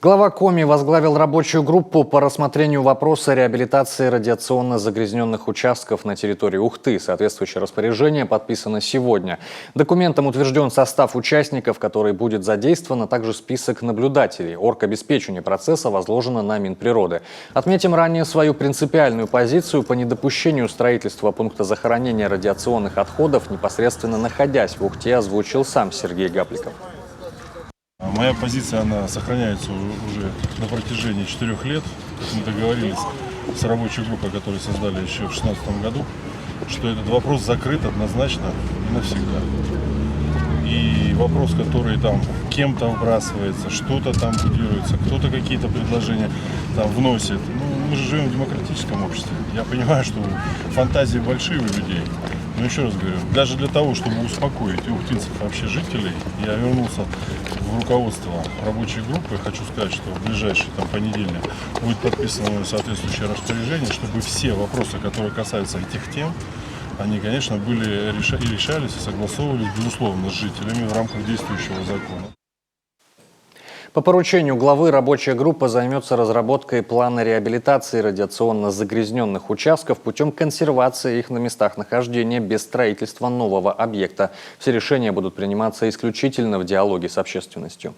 Глава Коми возглавил рабочую группу по рассмотрению вопроса реабилитации радиационно загрязненных участков на территории Ухты. Соответствующее распоряжение подписано сегодня. Документом утвержден состав участников, который будет задействован, а также список наблюдателей. Оргобеспечение процесса возложено на Минприроды. Отметим ранее свою принципиальную позицию по недопущению строительства пункта захоронения радиационных отходов, непосредственно находясь в Ухте, озвучил сам Сергей Гапликов. Моя позиция, она сохраняется уже на протяжении 4 лет. Мы договорились с рабочей группой, которую создали еще в 2016 году, что этот вопрос закрыт однозначно и навсегда. И вопрос, который там кем-то вбрасывается, что-то там будируется, кто-то какие-то предложения там вносит. Мы же живем в демократическом обществе. Я понимаю, что фантазии большие у людей. Но еще раз говорю, даже для того, чтобы успокоить ухтинцев, вообще жителей, я вернулся в руководство рабочей группы. Хочу сказать, что в ближайший понедельник будет подписано соответствующее распоряжение, чтобы все вопросы, которые касаются этих тем, они, конечно, были решались и согласовывались, безусловно, с жителями в рамках действующего закона. По поручению главы рабочая группа займется разработкой плана реабилитации радиационно загрязненных участков путем консервации их на местах нахождения без строительства нового объекта. Все решения будут приниматься исключительно в диалоге с общественностью.